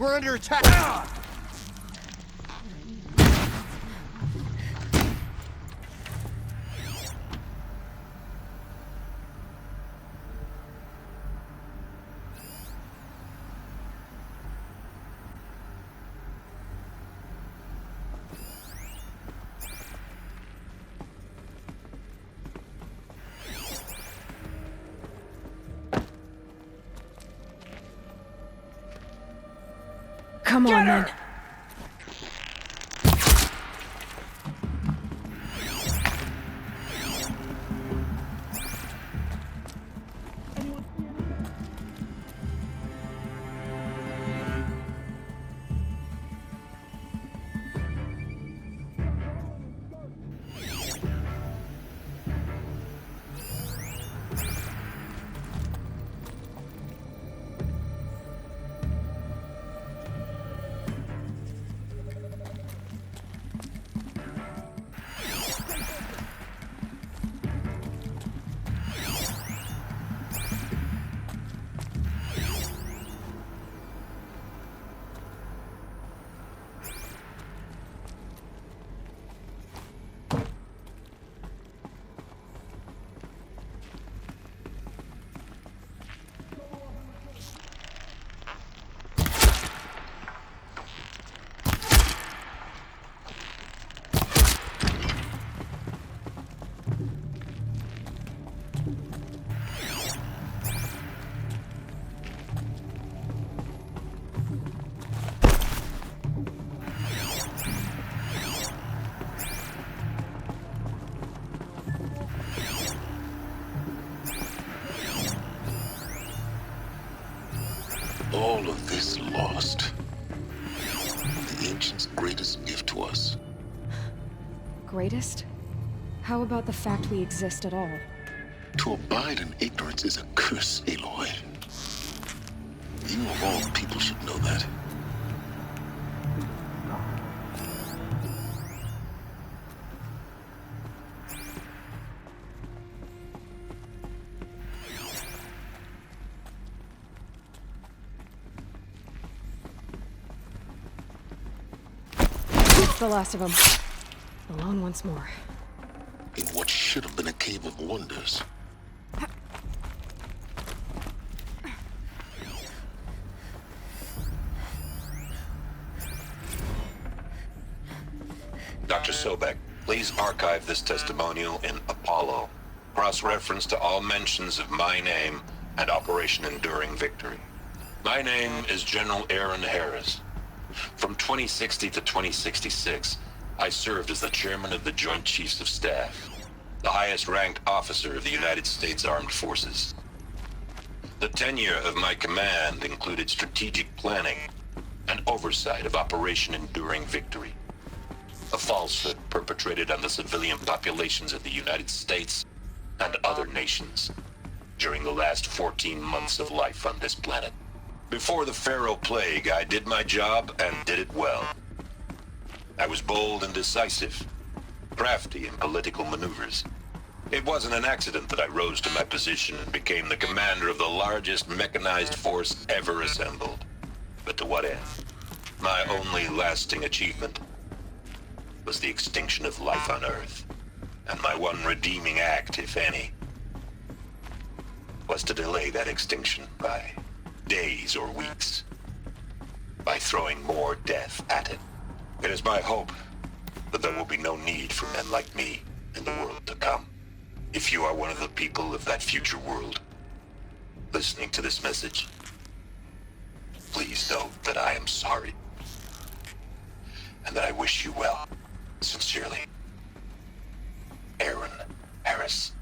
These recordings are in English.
We're under attack! Come on, then. All of this lost. The Ancients' greatest gift to us. Greatest? How about the fact we exist at all? To abide in ignorance is a curse, Aloy. You of all people should know that. It's the last of them. Alone once more. In what should have been a cave of wonders. Dr. Sobek, please archive this testimonial in Apollo. Cross-reference to all mentions of my name and Operation Enduring Victory. My name is General Aaron Harris. From 2060 to 2066, I served as the chairman of the Joint Chiefs of Staff, the highest-ranked officer of the United States Armed Forces. The tenure of my command included strategic planning and oversight of Operation Enduring Victory, a falsehood perpetrated on the civilian populations of the United States and other nations during the last 14 months of life on this planet. Before the Pharaoh Plague, I did my job and did it well. I was bold and decisive, crafty in political maneuvers. It wasn't an accident that I rose to my position and became the commander of the largest mechanized force ever assembled. But to what end? My only lasting achievement was the extinction of life on Earth. And my one redeeming act, if any, was to delay that extinction by days or weeks, by throwing more death at it. It is my hope that there will be no need for men like me in the world to come. If you are one of the people of that future world listening to this message, please know that I am sorry and that I wish you well. Sincerely, Aaron Harris.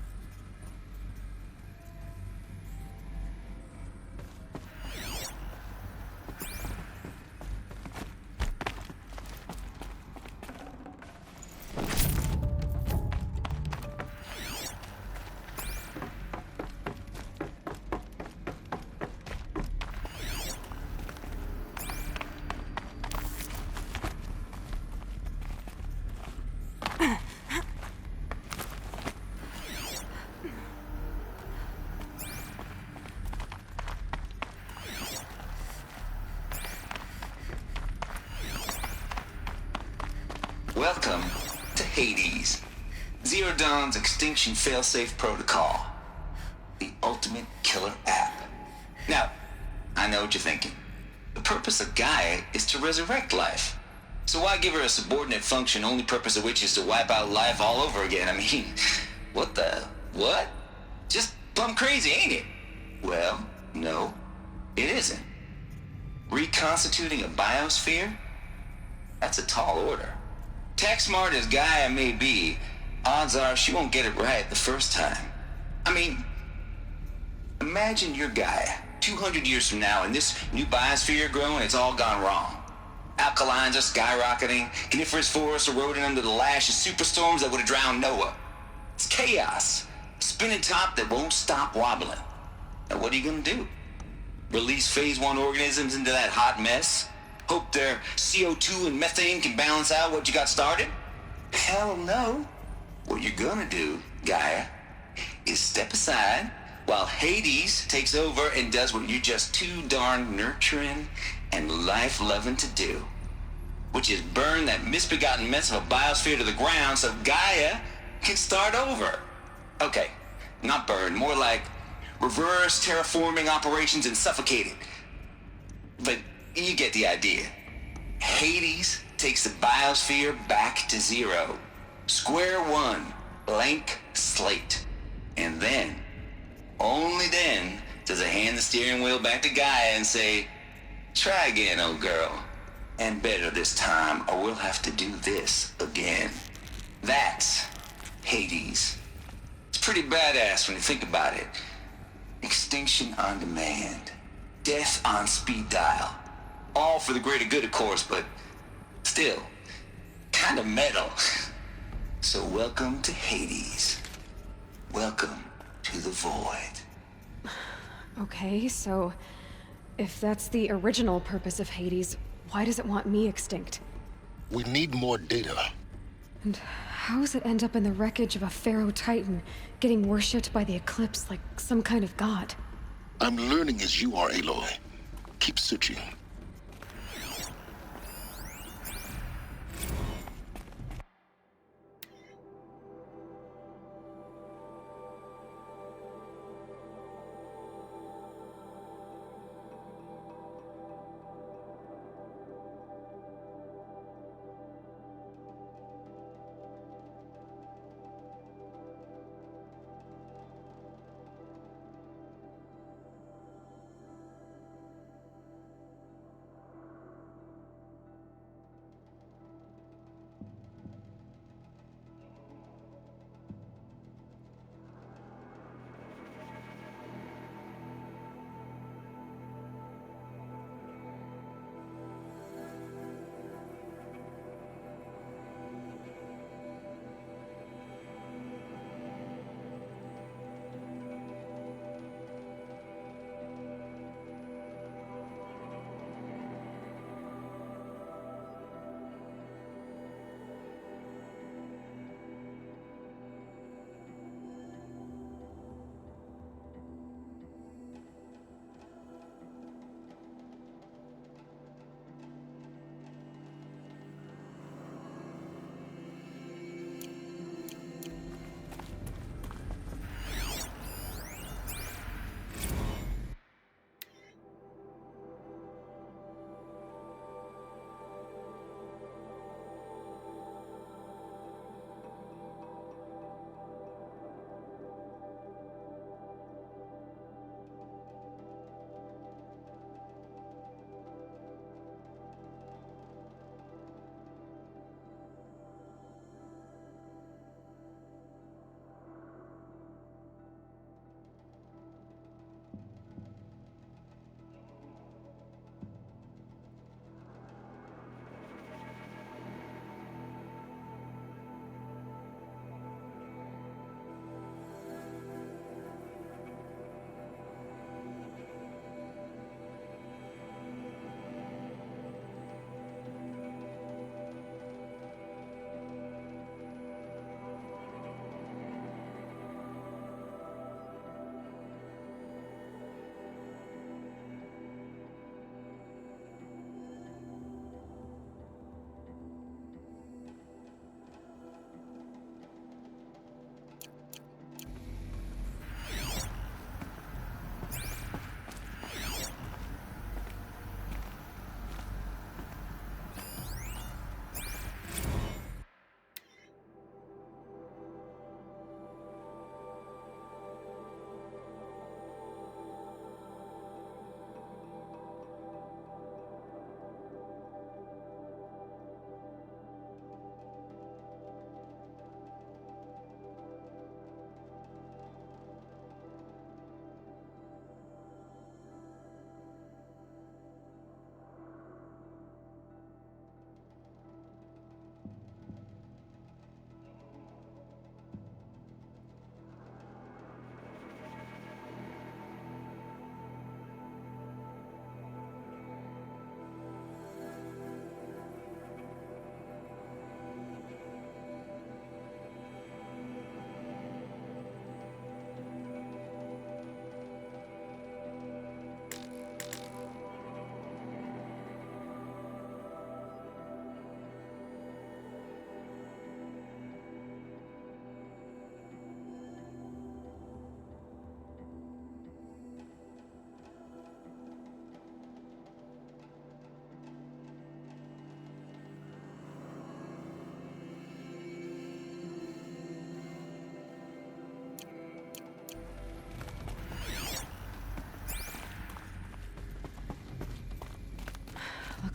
Welcome to Hades, Zero Dawn's extinction failsafe protocol, the ultimate killer app. Now, I know what you're thinking. The purpose of Gaia is to resurrect life. So why give her a subordinate function, only purpose of which is to wipe out life all over again? I mean, what? Just plumb crazy, ain't it? Well, no, it isn't. Reconstituting a biosphere? That's a tall order. Tech smart as Gaia may be, odds are she won't get it right the first time. I mean, imagine you're Gaia, 200 years from now, and this new biosphere growing, it's all gone wrong. Alkalines are skyrocketing, coniferous forests eroding under the lash of superstorms that would have drowned Noah. It's chaos, a spinning top that won't stop wobbling. Now what are you gonna do? Release phase 1 organisms into that hot mess? Hope their CO2 and methane can balance out what you got started? Hell no. What you're gonna do, Gaia, is step aside while Hades takes over and does what you're just too darn nurturing and life-loving to do, which is burn that misbegotten mess of a biosphere to the ground so Gaia can start over. Okay, not burn, more like reverse terraforming operations and suffocate it. But you get the idea. Hades takes the biosphere back to zero. Square one, blank slate. And then, only then, does it hand the steering wheel back to Gaia and say, try again, old girl. And better this time, or we'll have to do this again. That's Hades. It's pretty badass when you think about it. Extinction on demand. Death on speed dial. All for the greater good, of course, but still, kind of metal. So welcome to Hades. Welcome to the void. Okay, so if that's the original purpose of Hades, why does it want me extinct? We need more data. And how does it end up in the wreckage of a Pharaoh Titan, getting worshipped by the Eclipse like some kind of god? I'm learning as you are, Aloy. Keep searching.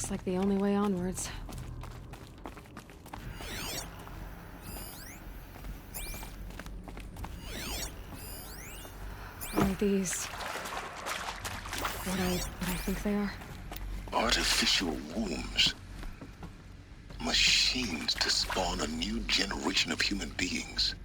Looks like the only way onwards. Are these what I think they are? Artificial wombs. Machines to spawn a new generation of human beings.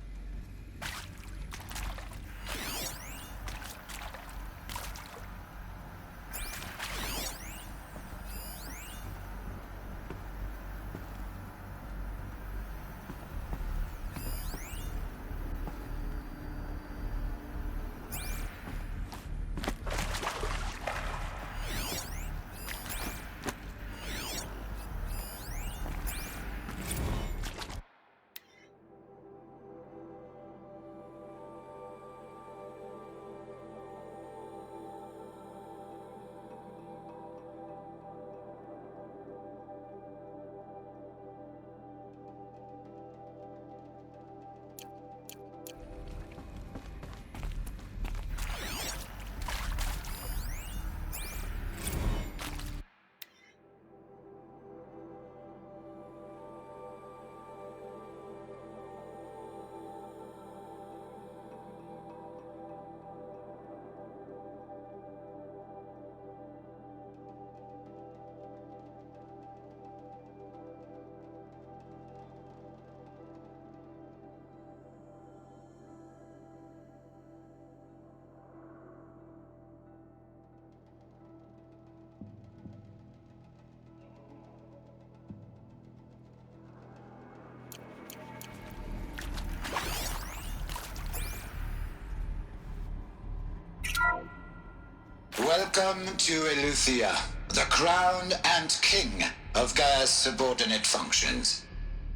Welcome to Eleuthia, the crown and king of Gaia's subordinate functions.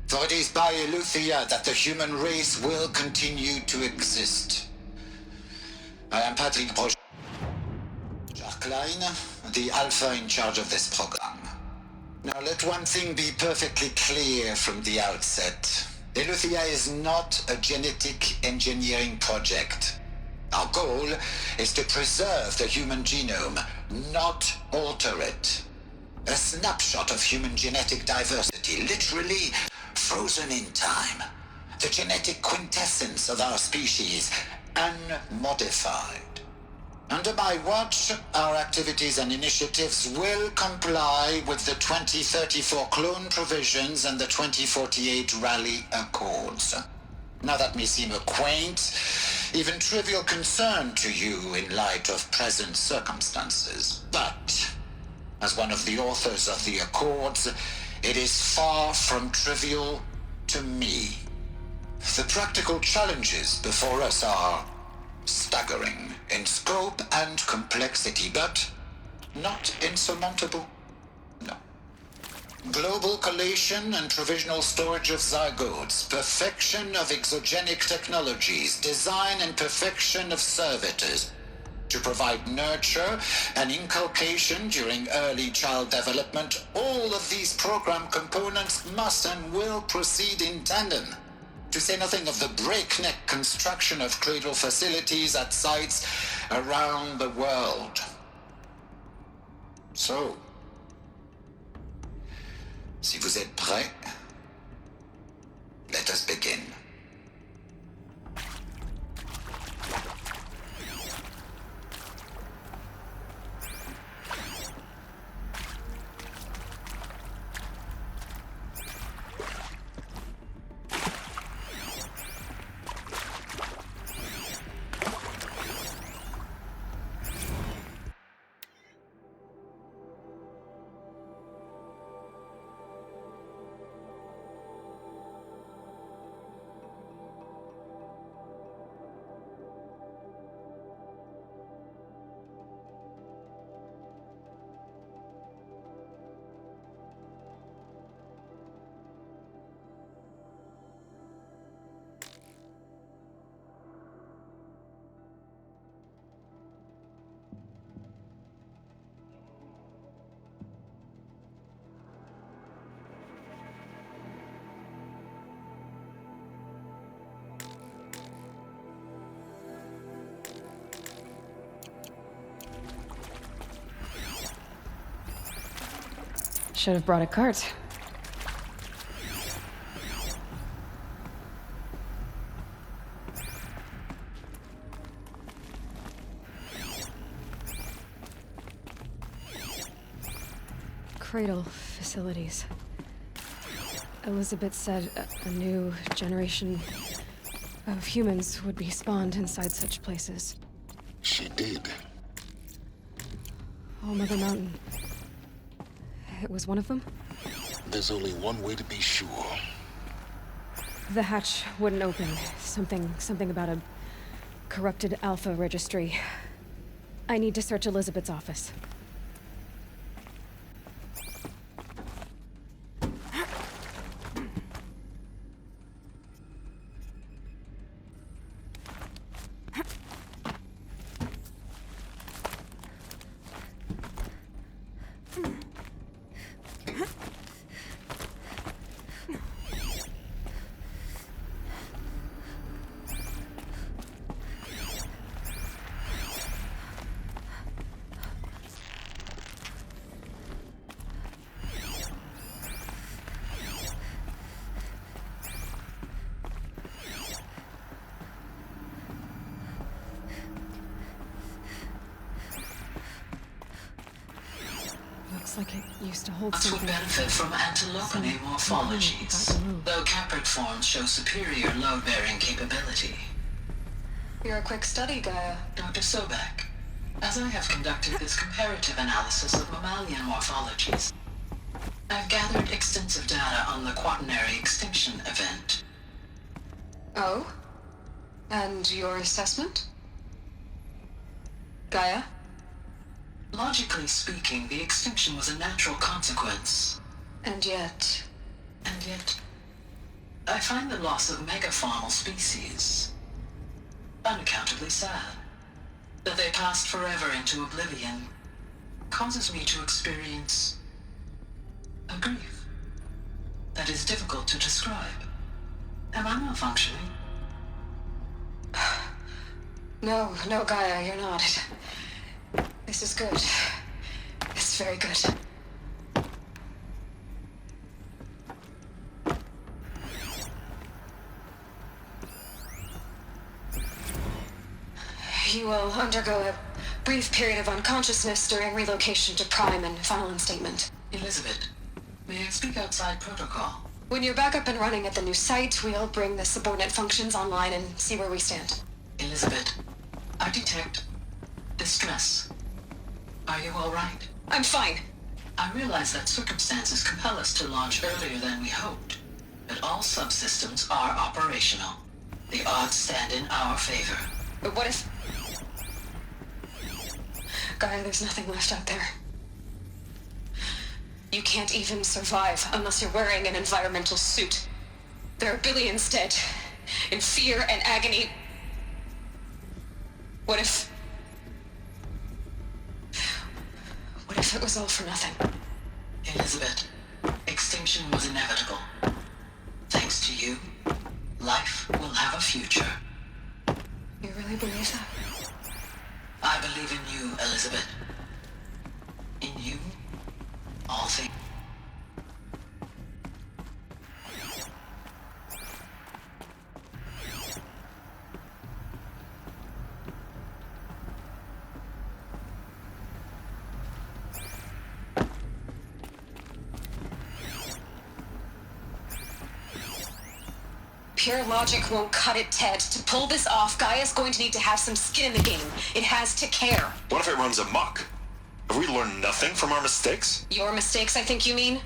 For it is by Eleuthia that the human race will continue to exist. I am Patrick Brochard-Klein, the Alpha in charge of this program. Now let one thing be perfectly clear from the outset. Eleuthia is not a genetic engineering project. Our goal is to preserve the human genome, not alter it. A snapshot of human genetic diversity, literally frozen in time. The genetic quintessence of our species, unmodified. Under my watch, our activities and initiatives will comply with the 2034 clone provisions and the 2048 Rally Accords. Now that may seem a quaint, even trivial concern to you in light of present circumstances, but as one of the authors of the Accords, it is far from trivial to me. The practical challenges before us are staggering in scope and complexity, but not insurmountable. No. Global collation and provisional storage of zygotes, perfection of exogenic technologies, design and perfection of servitors to provide nurture and inculcation during early child development. All of these program components must and will proceed in tandem, to say nothing of the breakneck construction of cradle facilities at sites around the world. So, si vous êtes prêts, let us begin. should have brought a cart. Cradle facilities. Elizabeth said a new generation of humans would be spawned inside such places. She did. All Mother Mountain. It was one of them? There's only one way to be sure. The hatch wouldn't open. Something about a corrupted Alpha registry. I need to search Elizabeth's office. Looks like it used to hold Would something. benefit from antilopony morphologies, though Caprid forms show superior load-bearing capability. You're a quick study, Gaia. Dr. Sobek, as I have conducted this comparative analysis of mammalian morphologies, I've gathered extensive data on the quaternary extinction event. Oh? And your assessment? Gaia? Logically speaking, the extinction was a natural consequence. And yet... And yet, I find the loss of megafaunal species unaccountably sad. That they passed forever into oblivion causes me to experience a grief that is difficult to describe. Am I malfunctioning? No, Gaia, you're not. This is good. It's very good. You will undergo a brief period of unconsciousness during relocation to Prime and final instatement. Elizabeth, may I speak outside protocol? When you're back up and running at the new site, we'll bring the subordinate functions online and see where we stand. Elizabeth, I detect distress. Are you all right? I'm fine. I realize that circumstances compel us to launch earlier than we hoped, but all subsystems are operational. The odds stand in our favor. But what if... Gaia, there's nothing left out there. You can't even survive unless you're wearing an environmental suit. There are billions dead, in fear and agony. What if it was all for nothing? Elizabeth, extinction was inevitable. Thanks to you, life will have a future. You really believe that? I believe in you, Elizabeth. In you, all things. Pure logic won't cut it, Ted. To pull this off, Gaia's going to need to have some skin in the game. It has to care. What if it runs amok? Have we learned nothing from our mistakes? Your mistakes, I think you mean?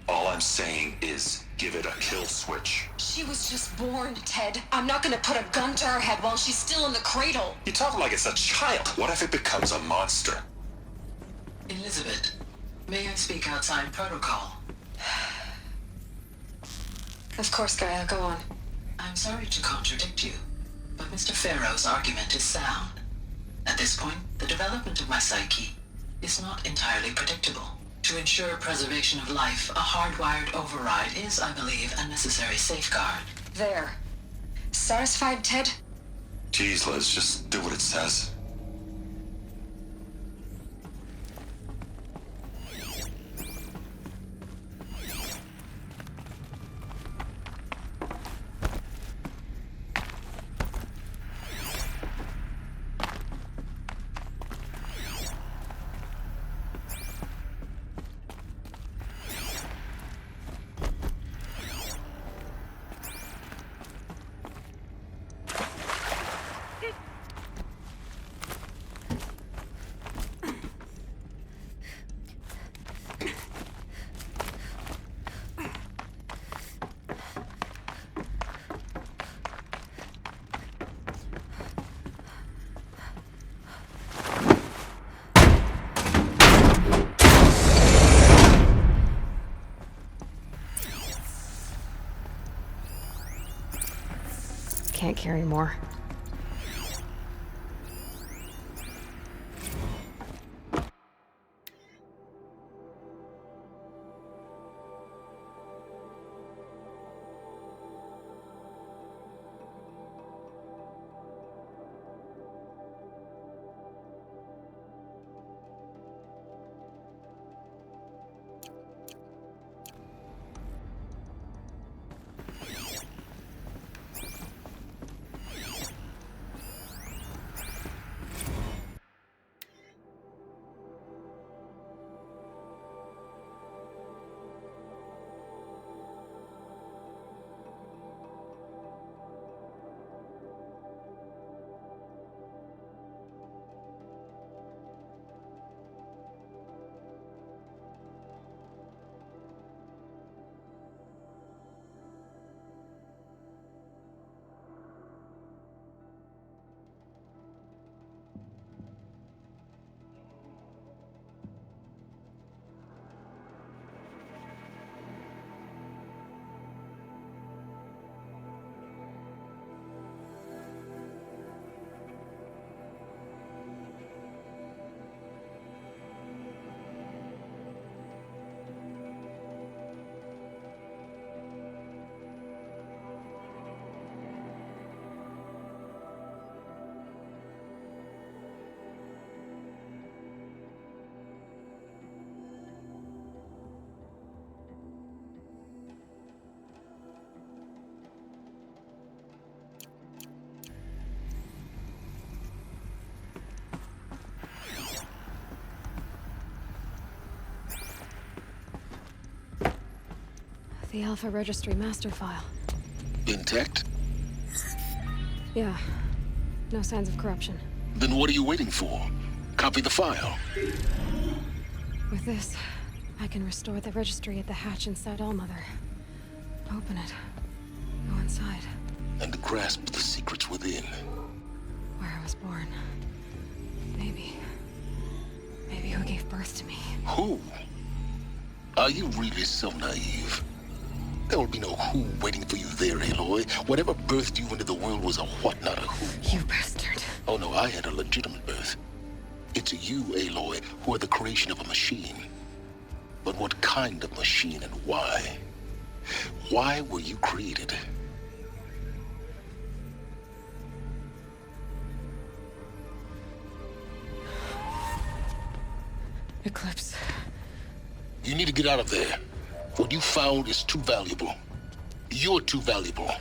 All I'm saying is give it a kill switch. She was just born, Ted. I'm not gonna put a gun to her head while she's still in the cradle. You talk like it's a child. What if it becomes a monster? Elizabeth, may I speak outside protocol? Of course, Gaia, go on. I'm sorry to contradict you, but Mr. Farrow's argument is sound. At this point, the development of my psyche is not entirely predictable. To ensure preservation of life, a hardwired override is, I believe, a necessary safeguard. There. Satisfied, Ted? Jeez, Liz, just do what it says. can't carry more. The Alpha Registry master file. Intact? Yeah. No signs of corruption. Then what are you waiting for? Copy the file. With this, I can restore the registry at the hatch inside Allmother. Open it. Go inside. And grasp the secrets within. Where I was born. Maybe who gave birth to me. Who? Are you really so naive? There will be no who waiting for you there, Aloy. Whatever birthed you into the world was a what, not a who. You bastard. Oh no, I had a legitimate birth. It's you, Aloy, who are the creation of a machine. But what kind of machine and why? Why were you created? Eclipse. You need to get out of there. What you found is too valuable. You're too valuable.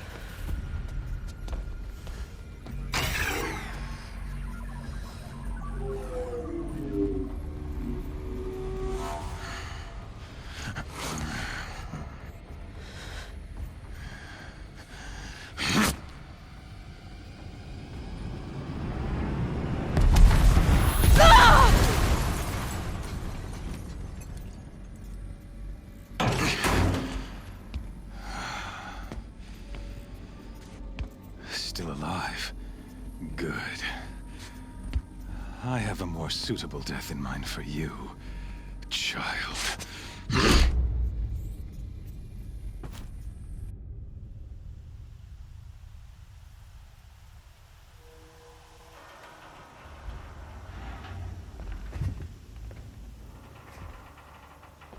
Still alive. Good. I have a more suitable death in mind for you, child.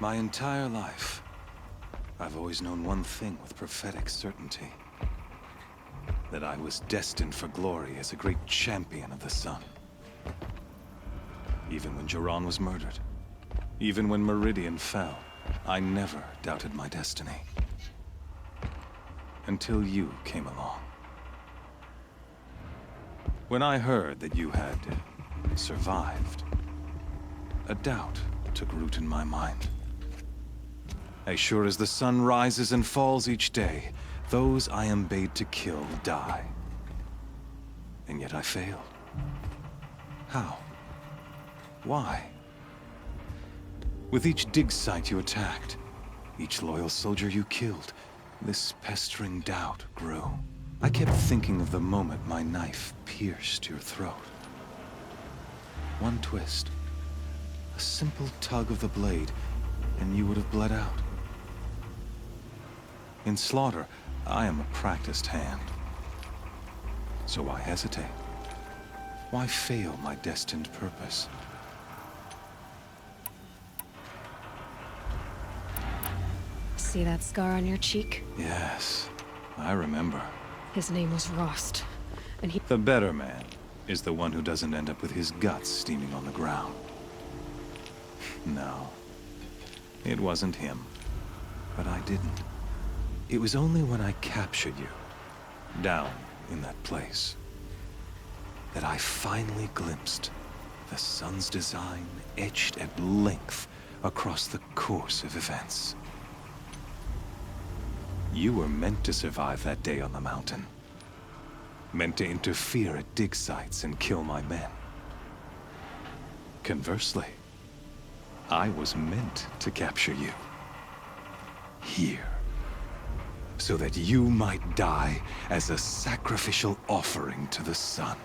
My entire life, I've always known one thing with prophetic certainty. That I was destined for glory as a great champion of the sun. Even when Jiran was murdered, even when Meridian fell, I never doubted my destiny. Until you came along. When I heard that you had survived, a doubt took root in my mind. As sure as the sun rises and falls each day, those I am bade to kill die. And yet I failed. How? Why? With each dig site you attacked, each loyal soldier you killed, this pestering doubt grew. I kept thinking of the moment my knife pierced your throat. One twist, a simple tug of the blade, and you would have bled out. In slaughter, I am a practiced hand. So why hesitate? Why fail my destined purpose? See that scar on your cheek? Yes, I remember. His name was Rost, and he... The better man is the one who doesn't end up with his guts steaming on the ground. No, it wasn't him. But I didn't. It was only when I captured you, down in that place, that I finally glimpsed the sun's design etched at length across the course of events. You were meant to survive that day on the mountain. Meant to interfere at dig sites and kill my men. Conversely, I was meant to capture you. Here. So that you might die as a sacrificial offering to the sun.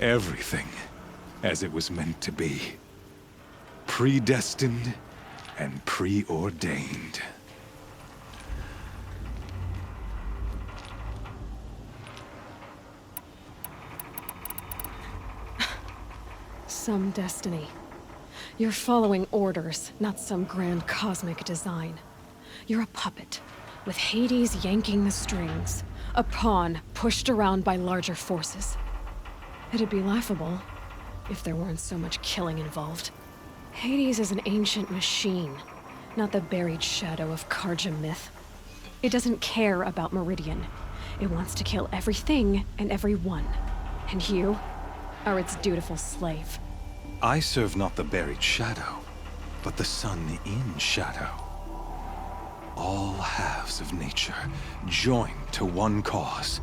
Everything as it was meant to be. Predestined and preordained. Some destiny. You're following orders, not some grand cosmic design. You're a puppet, with Hades yanking the strings. A pawn pushed around by larger forces. It'd be laughable if there weren't so much killing involved. Hades is an ancient machine, not the buried shadow of Karja myth. It doesn't care about Meridian. It wants to kill everything and everyone. And you are its dutiful slave. I serve not the buried shadow, but the sun in shadow. All halves of nature joined to one cause.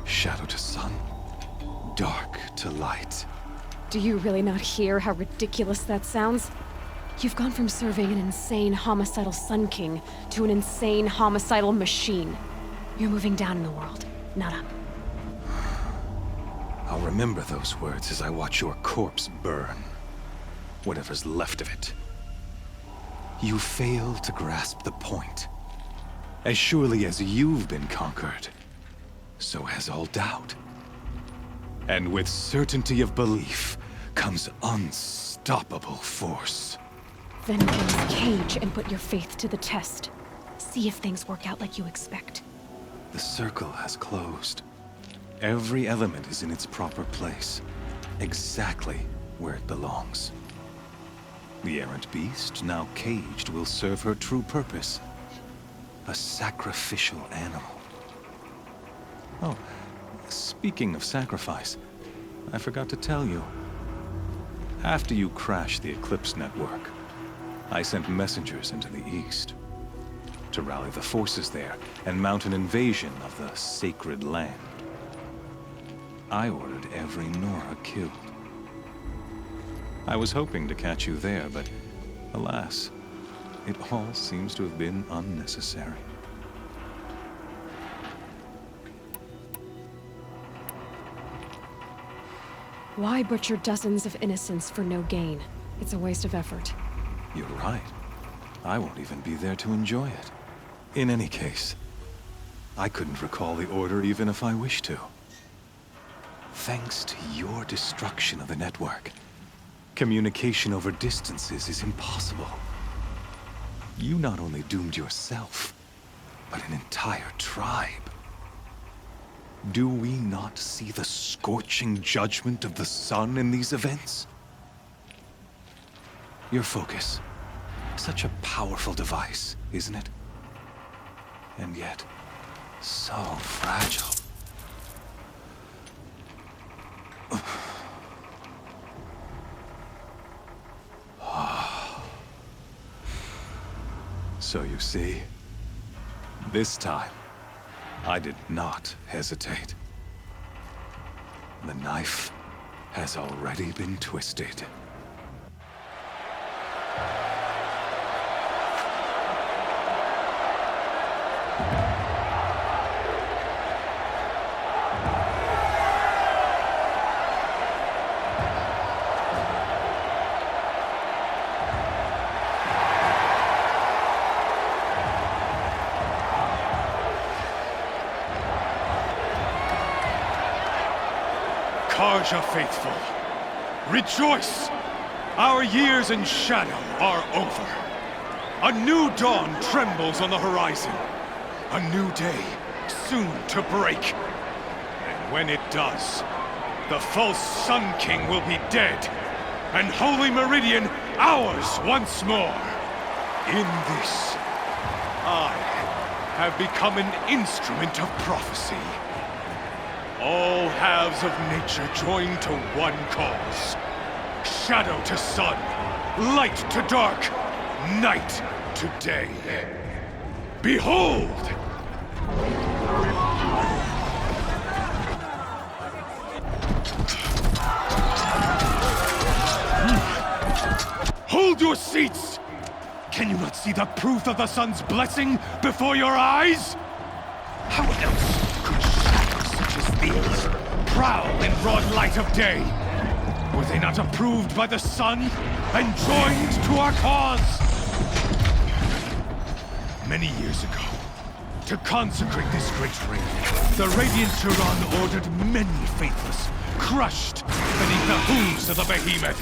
Shadow to sun, dark to light. Do you really not hear how ridiculous that sounds? You've gone from serving an insane homicidal Sun King to an insane homicidal machine. You're moving down in the world, not up. I'll remember those words as I watch your corpse burn. Whatever's left of it. You fail to grasp the point. As surely as you've been conquered, so has all doubt. And with certainty of belief comes unstoppable force. Then open this cage and put your faith to the test. See if things work out like you expect. The circle has closed. Every element is in its proper place, exactly where it belongs. The errant beast, now caged, will serve her true purpose. A sacrificial animal. Oh, speaking of sacrifice, I forgot to tell you. After you crashed the Eclipse network, I sent messengers into the east to rally the forces there and mount an invasion of the sacred land. I ordered every Nora killed. I was hoping to catch you there, but alas, it all seems to have been unnecessary. Why butcher dozens of innocents for no gain? It's a waste of effort. You're right. I won't even be there to enjoy it. In any case, I couldn't recall the order even if I wished to. Thanks to your destruction of the network, communication over distances is impossible. You not only doomed yourself, but an entire tribe. Do we not see the scorching judgment of the sun in these events? Your focus. Such a powerful device, isn't it? And yet, so fragile. So you see, this time, I did not hesitate. The knife has already been twisted. Karja faithful, rejoice! Our years in shadow are over. A new dawn trembles on the horizon. A new day soon to break. And when it does, the false Sun King will be dead, and Holy Meridian ours once more. In this, I have become an instrument of prophecy. All halves of nature join to one cause. Shadow to sun, light to dark, night to day. Behold! Hold your seats! Can you not see the proof of the sun's blessing before your eyes? How else could shadows such as these prowl in broad light of day? Were they not approved by the sun and joined to our cause? Many years ago, to consecrate this great ring, the Radiant Turan ordered many faithless, crushed beneath the hooves of the behemoth.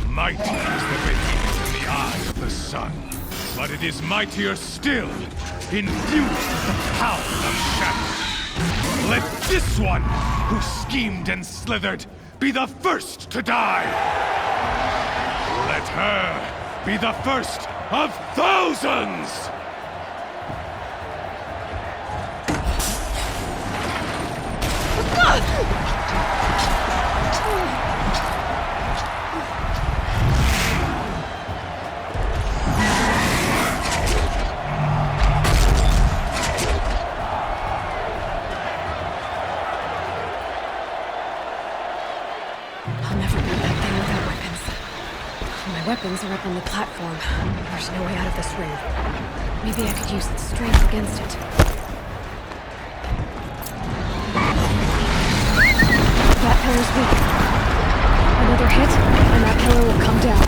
Mighty is the behemoth in the eye of the sun, but it is mightier still, infused with the power of shadow. Let this one, who schemed and slithered, be the first to die! Let her be the first of thousands! I'll never build that thing without weapons. My weapons are up on the platform. There's no way out of this ring. Maybe I could use its strength against it. That pillar's weak. Another hit, and that pillar will come down.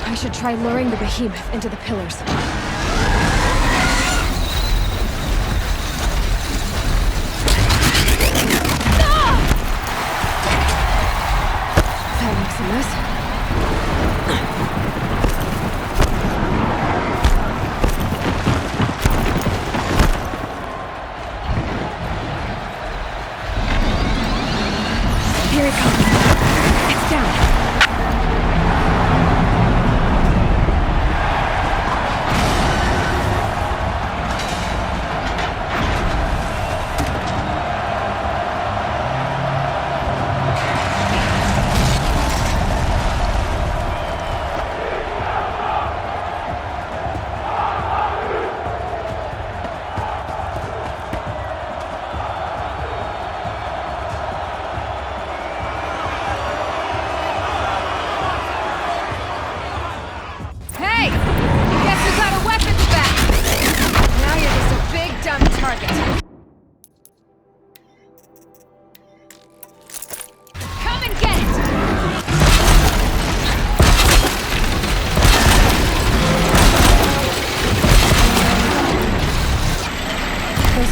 I should try luring the behemoth into the pillars. That makes a mess. Here it comes. It's down.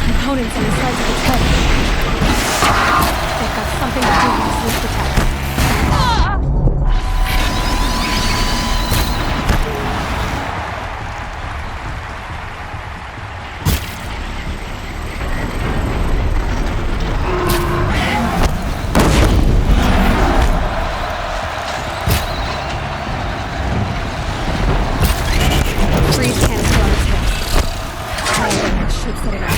Components on the sides of its head. They've got something to do with this leak attack. Freeze canister on its head. Should set it off.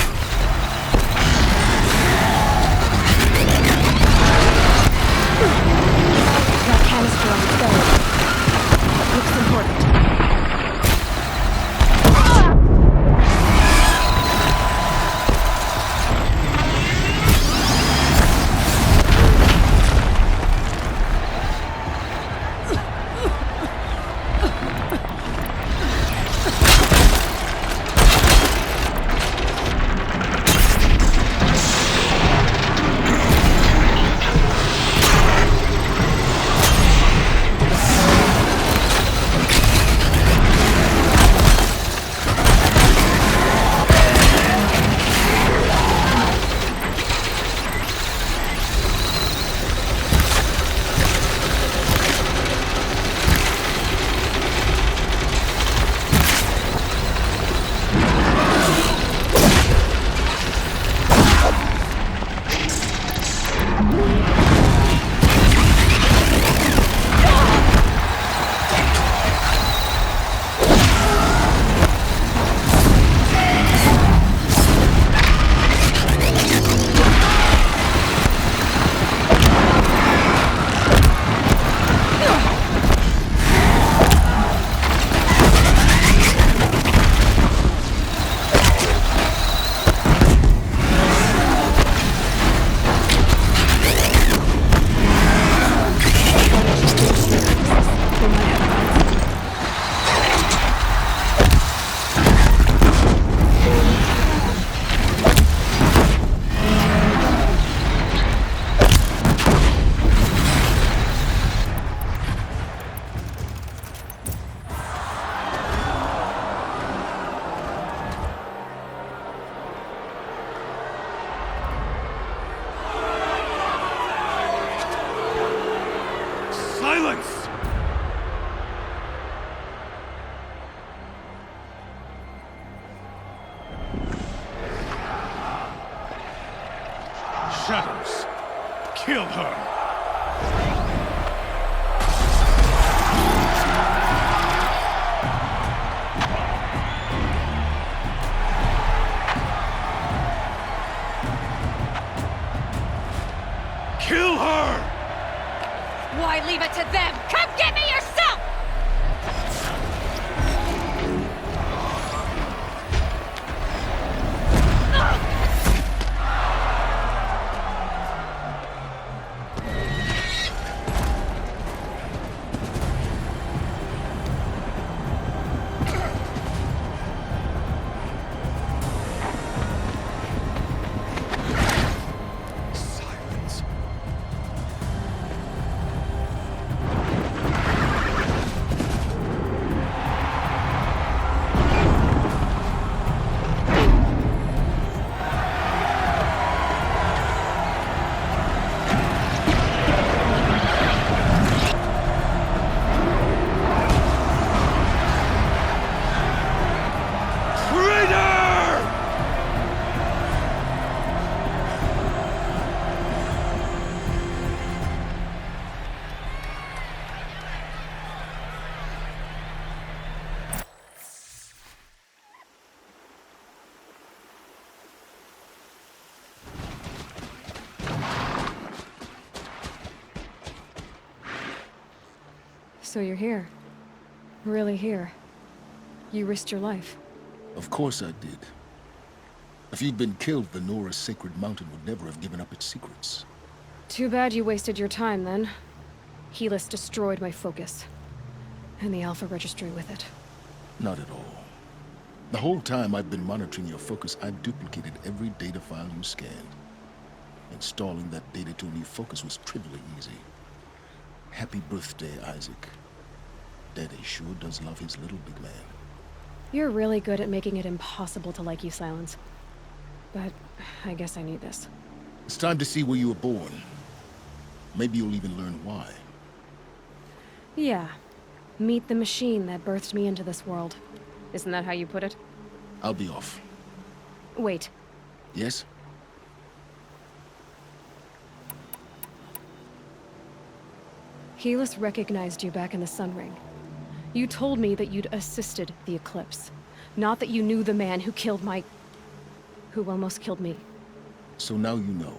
shadows. Kill her. Kill her! Why leave it to them? Come get me yourself! Silence. Traitor! So you're here. Really here. You risked your life. Of course I did. If you'd been killed, the Nora's Sacred Mountain would never have given up its secrets. Too bad you wasted your time, then. Helis destroyed my focus. And the Alpha Registry with it. Not at all. The whole time I've been monitoring your focus, I've duplicated every data file you scanned. Installing that data to a new focus was trivially easy. Happy birthday, Isaac. Daddy sure does love his little big man. You're really good at making it impossible to like you, Silence. But I guess I need this. It's time to see where you were born. Maybe you'll even learn why. Yeah. Meet the machine that birthed me into this world. Isn't that how you put it? I'll be off. Wait. Yes? Helis recognized you back in the Sun Ring. You told me that you'd assisted the Eclipse. Not that you knew the man who killed who almost killed me. So now you know.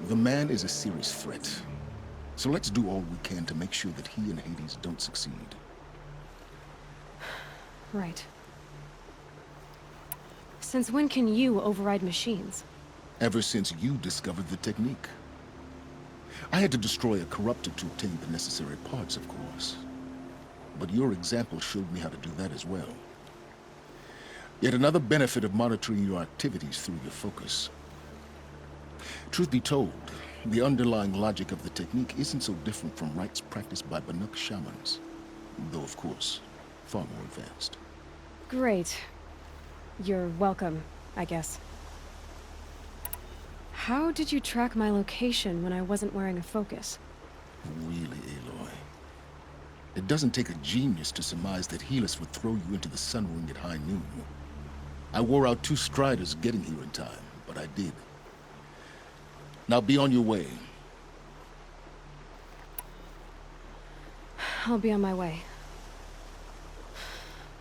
The man is a serious threat. So let's do all we can to make sure that he and Hades don't succeed. Right. Since when can you override machines? Ever since you discovered the technique. I had to destroy a corruptor to obtain the necessary parts, of course. But your example showed me how to do that as well. Yet another benefit of monitoring your activities through your focus. Truth be told, the underlying logic of the technique isn't so different from rites practiced by Banuk shamans. Though, of course, far more advanced. Great. You're welcome, I guess. How did you track my location when I wasn't wearing a focus? Really, Aloy? It doesn't take a genius to surmise that Helis would throw you into the Sun Ring at high noon. I wore out 2 striders getting here in time, but I did. Now be on your way. I'll be on my way.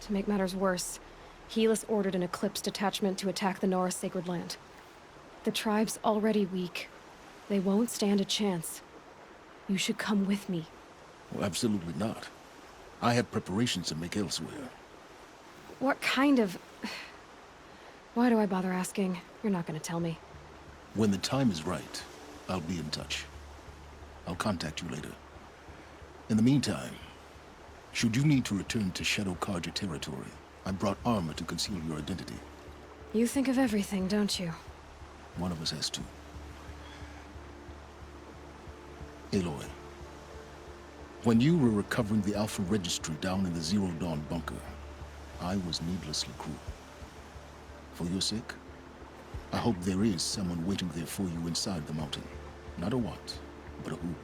To make matters worse, Helis ordered an Eclipse detachment to attack the Nora Sacred Land. The tribe's already weak. They won't stand a chance. You should come with me. Well, absolutely not. I have preparations to make elsewhere. What kind of... Why do I bother asking? You're not gonna tell me. When the time is right, I'll be in touch. I'll contact you later. In the meantime, should you need to return to Shadow Carja territory, I brought armor to conceal your identity. You think of everything, don't you? One of us has to. Aloy, when you were recovering the Alpha Registry down in the Zero Dawn bunker, I was needlessly cruel. For your sake, I hope there is someone waiting there for you inside the mountain. Not a what, but a who.